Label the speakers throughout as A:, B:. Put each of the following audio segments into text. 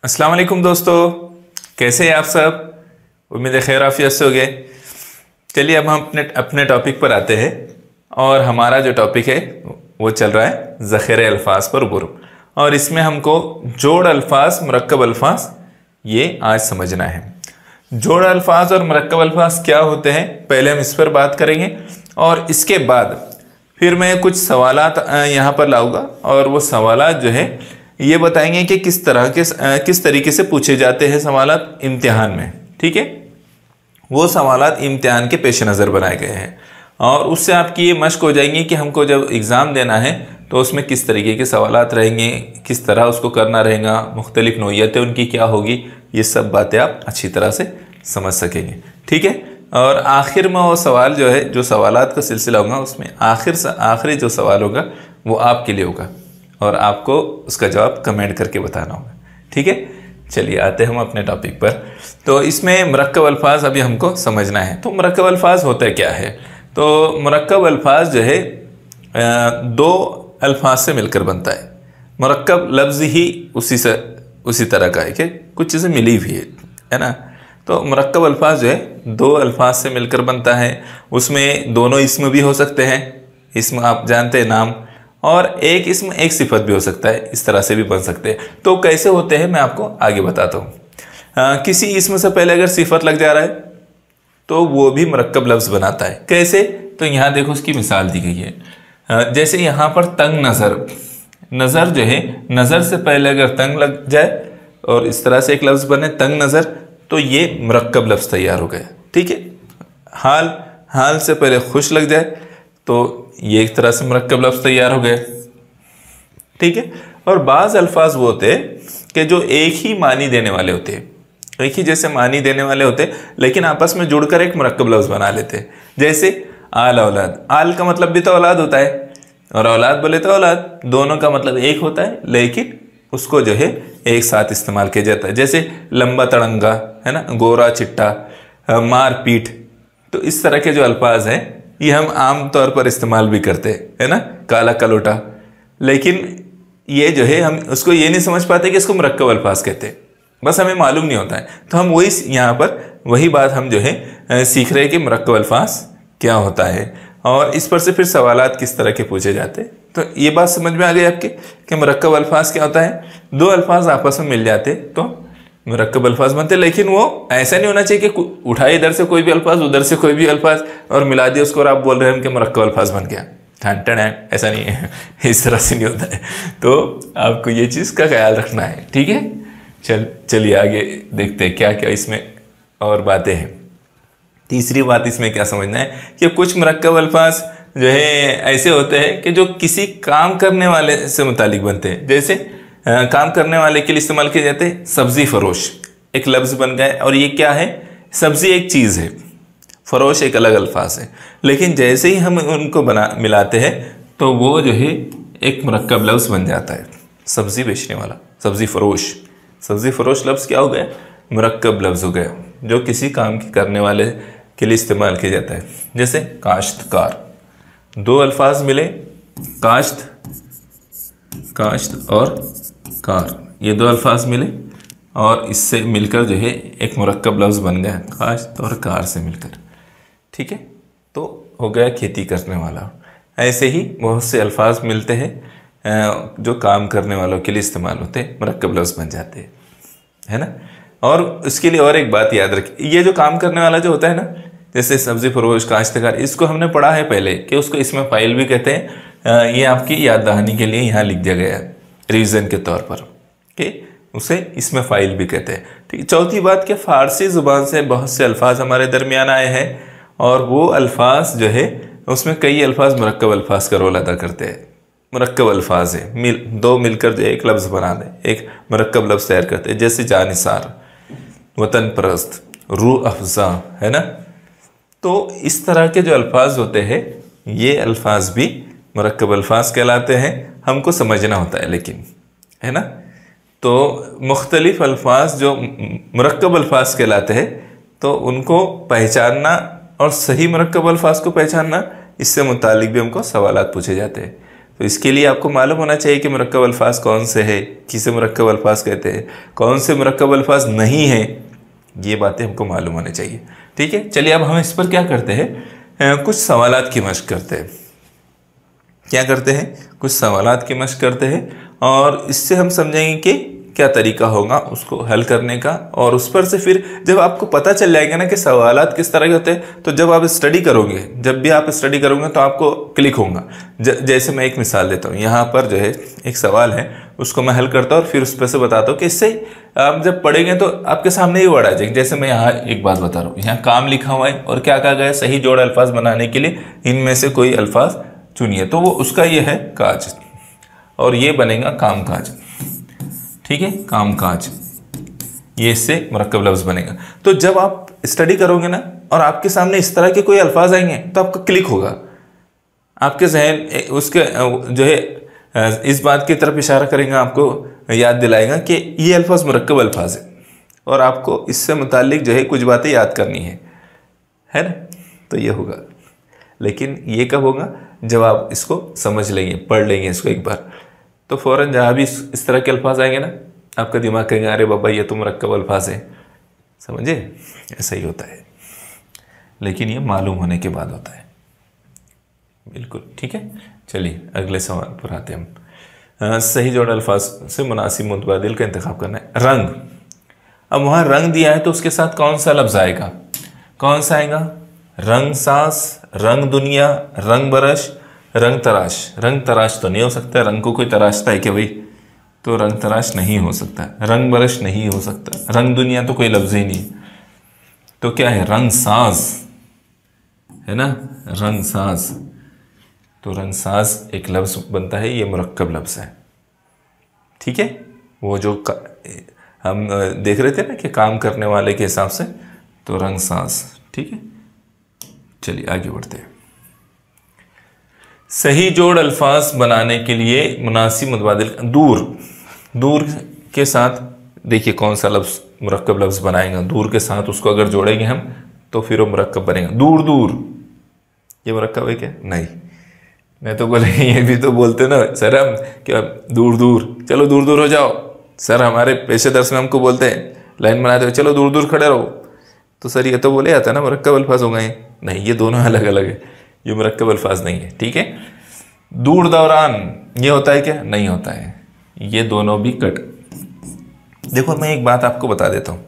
A: अस्सलाम वालेकुम दोस्तों, कैसे हैं आप सब। उम्मीद है खैर आफियत से होंगे। चलिए अब हम अपने टॉपिक पर आते हैं और हमारा जो टॉपिक है वो चल रहा है ज़ख़ीरे अल्फाज पर उबूर। और इसमें हमको जोड़ अल्फाज मुरक्कब अल्फाज ये आज समझना है। जोड़ अल्फाज और मुरक्कब अल्फाज क्या होते हैं पहले हम इस पर बात करेंगे और इसके बाद फिर मैं कुछ सवालात यहाँ पर लाऊंगा और वो सवालात जो है ये बताएंगे कि किस तरीके से पूछे जाते हैं सवालात इम्तिहान में। ठीक है, वो सवालात इम्तिहान के पेश नज़र बनाए गए हैं और उससे आपकी ये मश्क हो जाएंगी कि हमको जब एग्ज़ाम देना है तो उसमें किस तरीके के सवालात रहेंगे, किस तरह उसको करना रहेगा, मुख्तलिफ नौइयतें उनकी क्या होगी, ये सब बातें आप अच्छी तरह से समझ सकेंगे। ठीक है, और आखिर में वो सवाल जो है, जो सवालात का सिलसिला होगा उसमें आखिरी जो सवाल होगा वो आपके लिए होगा और आपको उसका जवाब कमेंट करके बताना होगा। ठीक है, चलिए आते हैं हम अपने टॉपिक पर। तो इसमें मुरक्कब अल्फाज अभी हमको समझना है। तो मुरक्कब अल्फाज होता है क्या है। तो मुरक्कब अल्फाज जो है दो अल्फाज से मिलकर बनता है। मुरक्कब लफ्ज़ ही उसी तरह का है कि कुछ चीज़ें मिली हुई है ना। तो मुरक्कब अल्फाज जो है दो अल्फाज से मिलकर बनता है। उसमें दोनों इस्म भी हो सकते हैं, इस्म आप जानते हैं नाम, और एक इस्म एक सिफत भी हो सकता है, इस तरह से भी बन सकते हैं। तो कैसे होते हैं मैं आपको आगे बताता हूँ। किसी इस्म से पहले अगर सिफत लग जा रहा है तो वो भी मुरक्कब लफ्ज़ बनाता है। कैसे, तो यहाँ देखो उसकी मिसाल दी गई है। जैसे यहाँ पर तंग नज़र, नज़र जो है नज़र से पहले अगर तंग लग जाए और इस तरह से एक लफ्ज़ बने तंग नज़र, तो ये मुरक्कब लफ्ज़ तैयार हो गया। ठीक है, हाल से पहले खुश लग जाए तो ये एक तरह से मुरक्कब लफ्ज़ तैयार हो गए। ठीक है, और बाज़ अल्फाज वो होते हैं कि जो एक ही मानी देने वाले होते हैं, एक ही जैसे मानी देने वाले होते हैं, लेकिन आपस में जुड़कर एक मुरक्कब लफ्ज़ बना लेते हैं। जैसे आल औलाद, आल का मतलब भी तो औलाद होता है और औलाद बोले तो औलाद, दोनों का मतलब एक होता है लेकिन उसको जो है एक साथ इस्तेमाल किया जाता है। जैसे लंबा तड़ंगा है ना, गोरा चिट्टा, मार पीट। तो इस तरह के जो अल्फाज हैं ये हम आम तौर पर इस्तेमाल भी करते हैं, है ना, काला कलोटा। लेकिन ये जो है हम उसको ये नहीं समझ पाते कि इसको मुरक्कब अल्फाज कहते हैं, बस हमें मालूम नहीं होता है। तो हम यहाँ पर वही बात हम जो है सीख रहे हैं कि मुरक्कब अल्फाज क्या होता है और इस पर से फिर सवालात किस तरह के पूछे जाते हैं। तो ये बात समझ में आ गई आपके कि मुरक्कब अल्फाज क्या होता है। दो अल्फाज आपस में मिल जाते तो मुरक्कब अल्फाज बनते, लेकिन वो ऐसा नहीं होना चाहिए कि उठाए इधर से कोई भी अल्फाज उधर से कोई भी अल्फाज और मिला दिया उसको और आप बोल रहे हैं कि मुरक्कब अल्फाज बन गया। ठन ऐसा नहीं है, इस तरह से नहीं होता है। तो आपको ये चीज़ का ख्याल रखना है। ठीक है, चलिए आगे देखते हैं क्या क्या इसमें और बातें हैं। तीसरी बात इसमें क्या समझना है कि कुछ मुरक्कब अल्फाज जो है ऐसे होते हैं कि जो किसी काम करने वाले से मुतालिक बनते हैं। जैसे काम करने वाले के लिए इस्तेमाल किए जाते हैं। सब्ज़ी फरोश एक लफ्ज़ बन गया और ये क्या है, सब्ज़ी एक चीज़ है, फरोश एक अलग अल्फाज है। लेकिन जैसे ही हम उनको मिलाते हैं तो वो जो है एक मुरक्कब लफ्ज़ बन जाता है। सब्ज़ी बेचने वाला, सब्ज़ी फ़रोश लफ्ज़ क्या हो गया, मुरक्कब लफ्ज़ हो गया जो किसी काम के करने वाले के लिए इस्तेमाल किया जाता है। जैसे काश्तकार, दो अल्फाज मिले, काश्त और कार, ये दो अल्फाज मिले और इससे मिलकर जो है एक मुरक्कब लफ्ज़ बन गया, काश्त और कार से मिलकर। ठीक है, तो हो गया खेती करने वाला। ऐसे ही बहुत से अल्फाज मिलते हैं जो काम करने वालों के लिए इस्तेमाल होते हैं, मुरक्कब लफ्ज़ बन जाते हैं, है ना। और उसके लिए और एक बात याद रखिए, ये जो काम करने वाला जो होता है ना, जैसे सब्ज़ी फरोश, काश्तकार, इसको हमने पढ़ा है पहले कि उसको इसमें फ़ाइल भी कहते हैं। ये आपकी याद दहानी के लिए यहाँ लिख दिया गया है रिवीजन के तौर पर कि उसे इसमें फ़ाइल भी कहते हैं। ठीक है, चौथी बात कि फ़ारसी ज़ुबान से बहुत से अल्फाज हमारे दरमियान आए हैं और वो अल्फाज जो है उसमें कई अल्फाज मुरक्कब अल्फाज का रोल अदा करते हैं। मुरक्कब अल्फाज है, दो मिलकर जो एक लफ्ज़ बना दें, एक मुरक्कब लफ्ज़ तैयार करते हैं। जैसे जानिसार, वतन परस्त, रूह अफ़ज़ा, है ना। तो इस तरह के जो अल्फाज होते हैं ये अल्फाज भी मुरक्कब अल्फाज कहलाते हैं। हमको समझना होता है लेकिन, है ना। तो मुख्तलिफ अल्फाज जो मुरक्कब अल्फाज कहलाते हैं तो उनको पहचानना और सही मुरक्कब अल्फाज को पहचानना, इससे मुतालिक भी हमको सवालात पूछे जाते हैं। तो इसके लिए आपको मालूम होना चाहिए कि मुरक्कब अल्फाज कौन से है, किसे मुरक्कब अल्फाज कहते हैं, कौन से मुरक्कब अल्फाज नहीं हैं, ये बातें हमको मालूम होनी चाहिए। ठीक है, चलिए अब हम इस पर क्या करते हैं, कुछ सवालात की मशक करते हैं। क्या करते हैं, कुछ सवालात की मशक करते हैं और इससे हम समझेंगे कि क्या तरीका होगा उसको हल करने का। और उस पर से फिर जब आपको पता चल जाएगा ना कि सवालात किस तरह के होते हैं, तो जब आप स्टडी करोगे, जब भी आप स्टडी करोगे तो आपको क्लिक होगा। जैसे मैं एक मिसाल देता हूँ, यहाँ पर जो है एक सवाल है, उसको मैं हल करता हूँ और फिर उस पर से बताता हूँ कि इससे आप जब पढ़ेंगे तो आपके सामने ही वर्ड आ जाएंगे। जैसे मैं यहाँ एक बात बता रहा हूँ, यहाँ काम लिखा हुआ है और क्या कहा गया है, सही जोड़ अल्फाज बनाने के लिए इनमें से कोई अल्फाज चुनिए। तो वो उसका ये है काज और ये बनेगा काम काज। ठीक है, काम काज, ये इससे मुरक्कब लफ्ज़ बनेगा। तो जब आप स्टडी करोगे ना और आपके सामने इस तरह के कोई अल्फाज आएंगे तो आपका क्लिक होगा, आपके जहन उसके जो है इस बात की तरफ इशारा करेंगे, आपको याद दिलाएगा कि ये अल्फाज मुरक्कब अल्फाज है और आपको इससे मुताल्लिक जो है कुछ बातें याद करनी है ना। तो ये होगा, लेकिन ये कब होगा, जब आप इसको समझ लेंगे, पढ़ लेंगे इसको एक बार, तो फ़ौरन जहाँ भी इस तरह के अल्फाज आएंगे ना, आपका दिमाग कहेगा अरे बाबा ये तो मुरक्कब अल्फाज है। समझे, ऐसा ही होता है, लेकिन ये मालूम होने के बाद होता है। बिल्कुल ठीक है, चलिए अगले सवाल पर आते हैं हम। सही जोड़ अल्फाज से मुनासिब मुतबादिल का इंतखाब करना है। रंग, अब वहाँ रंग दिया है तो उसके साथ कौन सा लफ्ज़ आएगा, कौन सा आएगा, रंग सास, रंग दुनिया, रंग बरश, रंग तराश। रंग तराश तो नहीं हो सकता, रंग को कोई तराशता है क्या भाई, तो रंग तराश नहीं हो सकता, रंग बरश नहीं हो सकता, रंग दुनिया तो कोई लफ्ज़ ही नहीं। तो क्या है, रंग साज है ना, रंग साज। तो रंग साज एक लफ्ज़ बनता है, ये मुरक्कब लफ्ज़ है। ठीक है, वो जो हम देख रहे थे ना कि काम करने वाले के हिसाब से, तो रंग साज। ठीक है, चलिए आगे बढ़ते हैं। सही जोड़ अल्फाज बनाने के लिए मुनासिब मुतबादिल, दूर, दूर के साथ देखिए कौन सा लफ्ज़ मुरक्कब लफ्ज़ बनाएगा, दूर के साथ उसको अगर जोड़ेंगे हम तो फिर वो मुरक्कब बनेगा। दूर दूर, ये मुरक्कब है क्या, नहीं। मैं तो बोले ये भी तो बोलते ना सर हम, क्या दूर दूर, चलो दूर दूर हो जाओ। सर हमारे पेशे दर्स में हमको बोलते हैं, लाइन बनाते हुए चलो दूर दूर खड़े रहो। तो सर ये तो बोले जाता है ना मुरक्कब अल्फाज हो गए, नहीं, ये दोनों अलग अलग है, ये मुरक्कब अल्फाज नहीं है। ठीक है, दूर दौरान ये होता है क्या, नहीं होता है, ये दोनों भी कट। देखो मैं एक बात आपको बता देता हूँ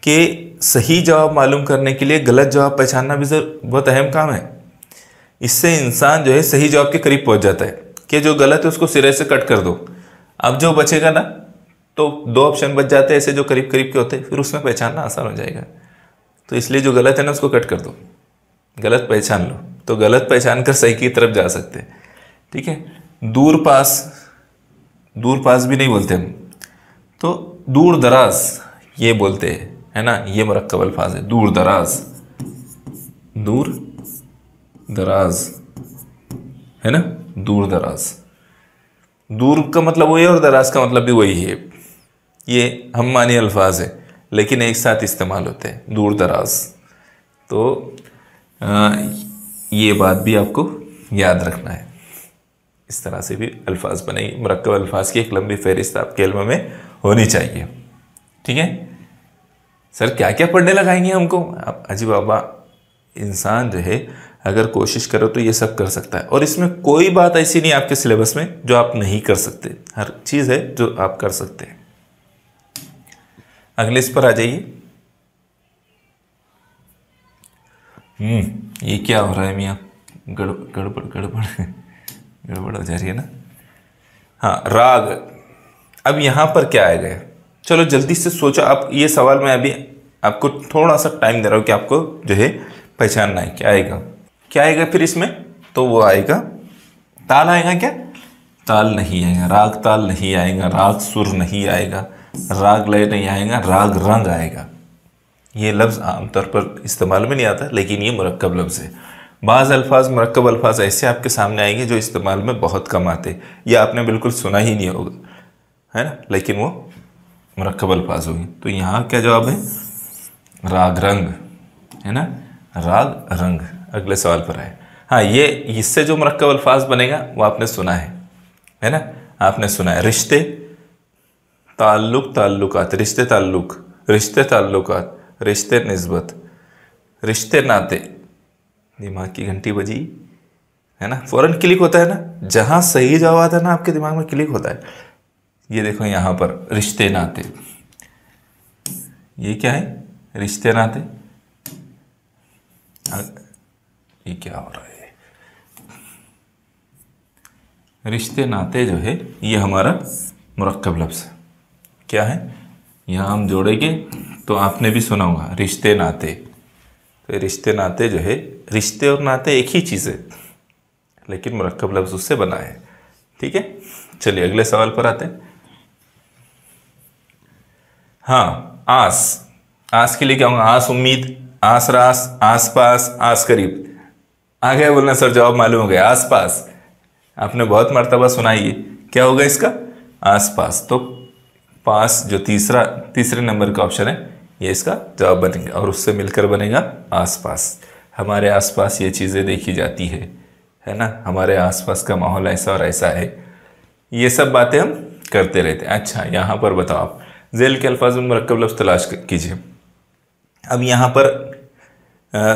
A: कि सही जवाब मालूम करने के लिए गलत जवाब पहचानना भी बहुत अहम काम है। इससे इंसान जो है सही जवाब के करीब पहुँच जाता है कि जो गलत है उसको सिरे से कट कर दो। अब जो बचेगा ना, तो दो ऑप्शन बच जाते हैं ऐसे जो करीब करीब के होते हैं, फिर उसमें पहचानना आसान हो जाएगा। तो इसलिए जो गलत है ना उसको कट कर दो, गलत पहचान लो, तो गलत पहचान कर सही की तरफ जा सकते हैं। ठीक है, दूर पास, दूर पास भी नहीं बोलते हम, तो दूर दराज ये बोलते हैं, है ना, ये मुरक्कब अल्फाज है। दूर दराज, दूर दराज है ना, दूर दराज, दूर का मतलब वही है और दराज का मतलब भी वही है। ये हम मानी अल्फाज है लेकिन एक साथ इस्तेमाल होते हैं, दूर दराज। तो ये बात भी आपको याद रखना है। इस तरह से भी अल्फाज बनेगी। मुरक्कब अल्फाज की एक लंबी फहरिस्त आपके इल्म में होनी चाहिए। ठीक है सर, क्या क्या पढ़ने लगाएंगे हमको? अजी बाबा, इंसान जो है अगर कोशिश करो तो ये सब कर सकता है, और इसमें कोई बात ऐसी नहीं आपके सिलेबस में जो आप नहीं कर सकते। हर चीज़ है जो आप कर सकते हैं। अगले इस पर आ जाइए। ये क्या हो रहा है मियाँ? गड़बड़ गड़बड़ गड़बड़ हो जा रही है ना। हाँ, राग। अब यहाँ पर क्या आएगा? चलो जल्दी से सोचो आप। ये सवाल मैं अभी आपको थोड़ा सा टाइम दे रहा हूँ कि आपको जो है पहचानना है। क्या आएगा, क्या आएगा फिर इसमें? तो वो आएगा ताल। आएगा क्या? ताल नहीं आएगा, राग ताल नहीं आएगा, राग सुर नहीं आएगा, राग लय नहीं आएगा, राग रंग आएगा। ये लफ्ज़ आमतौर पर इस्तेमाल में नहीं आता, लेकिन ये मुरक्कब लफ्ज़ है। बाज़ अल्फाज मुरक्कब अल्फाज ऐसे आपके सामने आएंगे जो इस्तेमाल में बहुत कम आते, या आपने बिल्कुल सुना ही नहीं होगा, है ना, लेकिन वो मुरक्कब अल्फाज होंगे। तो यहाँ क्या जवाब है? राग रंग, है ना, राग रंग। अगले सवाल पर आए। हाँ, ये इससे जो मुरक्कब अल्फाज बनेगा वो आपने सुना है, है ना, आपने सुना है रिश्ते, ताल्लुक, ताल्लुकात, रिश्ते ताल्लुक, रिश्ते ताल्लुकात, रिश्ते निस्बत, रिश्ते नाते। दिमाग की घंटी बजी, है ना, फौरन क्लिक होता है ना, जहां सही जवाब आता है ना आपके दिमाग में क्लिक होता है। ये देखो यहां पर रिश्ते नाते, ये क्या है, रिश्ते नाते। ये क्या हो रहा है, रिश्ते नाते जो है ये हमारा मुरक्कब लफ्ज़ है। क्या है, यहाँ हम जोड़ेंगे तो आपने भी सुना होगा रिश्ते नाते। तो ये रिश्ते नाते जो है, रिश्ते और नाते एक ही चीज़ है, लेकिन मुरक्कब लफ्ज़ उससे बना है। ठीक है, चलिए अगले सवाल पर आते हैं। हाँ, आस, आस के लिए क्या होगा, आस उम्मीद, आस रास, आस पास, आस करीब। आ गया बोलना सर, जवाब मालूम हो गया, आस पास। आपने बहुत मर्तबा सुना ही है, क्या होगा इसका, आस पास। तो पास जो तीसरे नंबर का ऑप्शन है, ये इसका जवाब बनेगा और उससे मिलकर बनेगा आस पास। हमारे आसपास ये चीज़ें देखी जाती है ना, हमारे आसपास का माहौल ऐसा और ऐसा है, ये सब बातें हम करते रहते हैं। अच्छा, यहाँ पर बताओ आप, ज़ेल के अल्फाज में मुरक्कब लफ्ज़ तलाश कीजिए। अब यहाँ पर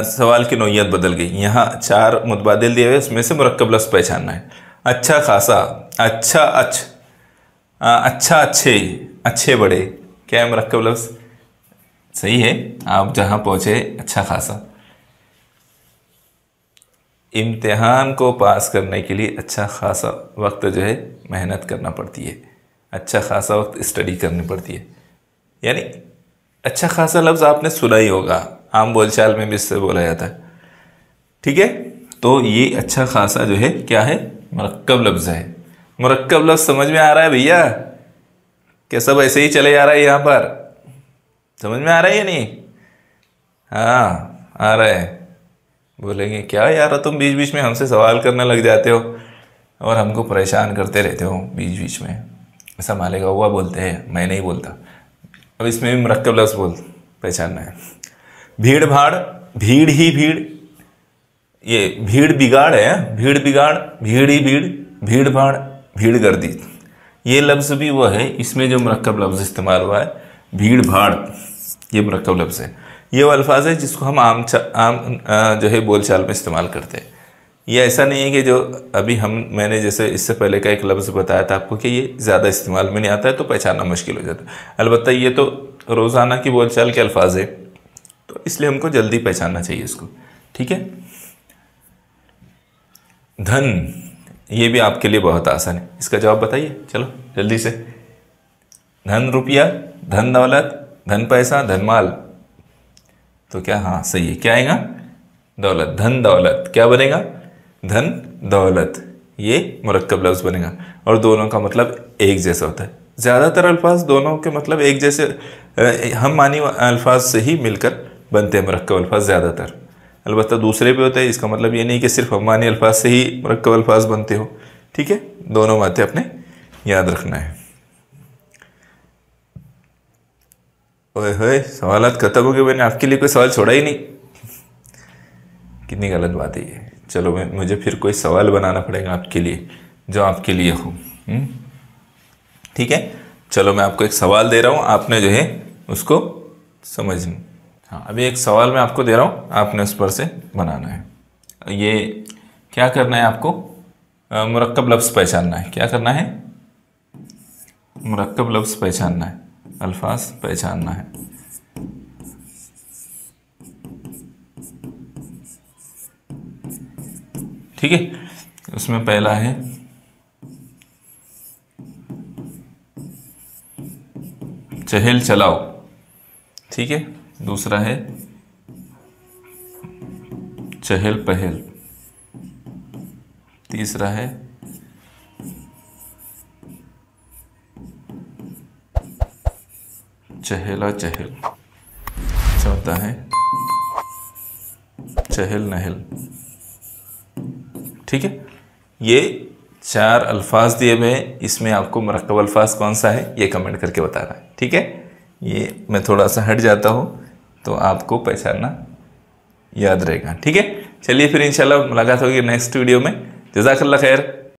A: सवाल की नौइयत बदल गई। यहाँ 4 मुतबादिल दिए हुए, उसमें से मुरक्कब लफ्ज़ पहचानना है। अच्छा खासा, अच्छा अच्छा, अच्छे, अच्छे बड़े, क्या है मुरक्कब लफ्ज़, सही है, आप जहाँ पहुँचे अच्छा खासा। इम्तिहान को पास करने के लिए अच्छा खासा वक्त जो है मेहनत करना पड़ती है, अच्छा खासा वक्त स्टडी करनी पड़ती है। यानी अच्छा खासा लफ्ज़ आपने सुना ही होगा, आम बोलचाल में भी इससे बोला जाता है। ठीक है, तो ये अच्छा खासा जो है क्या है, मुरक्कब लफ्ज़ है। मुरक्कब लफ्ज़ समझ में आ रहा है भैया, क्या सब ऐसे ही चले जा रहा है, यहाँ पर समझ में आ रहा है या नहीं? हाँ आ रहा है। बोलेंगे क्या यार तुम बीच बीच में हमसे सवाल करने लग जाते हो और हमको परेशान करते रहते हो बीच बीच में, ऐसा मालेगा हुआ बोलते हैं, मैं नहीं बोलता। अब इसमें भी मुरक्कब लफ्ज़ पहचानना है। भीड़ भाड़, भीड़ ही भीड़, ये भीड़ बिगाड़ है, भीड़ बिगाड़, भीड़ ही भीड़, भीड़ भाड़, भीड़ गर्दी, ये लफ्ज़ भी वो है, इसमें जो मुरक्कब लफ्ज़ इस्तेमाल हुआ है भीड़ भाड़, ये मुरक्कब लफ्ज़ है। ये वो अल्फाज है जिसको हम आम जो है बोलचाल में इस्तेमाल करते हैं। ये ऐसा नहीं है कि जो अभी मैंने जैसे इससे पहले का एक लफ्ज़ बताया था आपको कि ये ज़्यादा इस्तेमाल में नहीं आता है तो पहचानना मुश्किल हो जाता है। अलबत्ता ये तो रोज़ाना की बोलचाल के अल्फाज है, तो इसलिए हमको जल्दी पहचानना चाहिए इसको। ठीक है, धन, ये भी आपके लिए बहुत आसान है, इसका जवाब बताइए चलो जल्दी से। धन रुपया, धन दौलत, धन पैसा, धन माल, तो क्या, हाँ सही है, क्या आएगा, दौलत, धन दौलत, क्या बनेगा, धन दौलत, ये मुरक्कब लफ्ज़ बनेगा। और दोनों का मतलब एक जैसा होता है। ज़्यादातर अल्फाज दोनों के मतलब एक जैसे हम मानी अल्फाज से ही मिलकर बनते हैं मुरक्कब अल्फाज ज़्यादातर। अलबत्ता दूसरे भी होते हैं, इसका मतलब ये नहीं कि सिर्फ हम मानी अल्फाज से ही मुरक्कब अल्फाज बनते हो। ठीक है, दोनों बातें अपने याद रखना है। ओए होए, सवालात खत्म हो गए, मैंने आपके लिए कोई सवाल छोड़ा ही नहीं, कितनी गलत बात है ये। चलो मुझे फिर कोई सवाल बनाना पड़ेगा आपके लिए जो आपके लिए हो। ठीक है, चलो मैं आपको एक सवाल दे रहा हूँ, आपने जो है उसको समझना। हाँ, अभी एक सवाल मैं आपको दे रहा हूँ, आपने उस पर से बनाना है। ये क्या करना है आपको, मुरक्कब लफ्ज़ पहचानना है। क्या करना है, मुरक्कब लफ्ज़ पहचानना है, अल्फाज पहचानना है। ठीक है, उसमें पहला है चहल चलाओ, ठीक है, दूसरा है चहल पहल, तीसरा है चहेला चहल, चौथा है चहल नहल। ठीक है, ये 4 अल्फाज दिए हुए हैं, इसमें आपको मुरक्कब अल्फाज कौन सा है ये कमेंट करके बताना है। ठीक है, ये मैं थोड़ा सा हट जाता हूँ तो आपको पहचानना याद रहेगा। ठीक है, चलिए फिर इंशाल्लाह मुलाकात होगी नेक्स्ट वीडियो में। जज़ाकल्लाह खैर।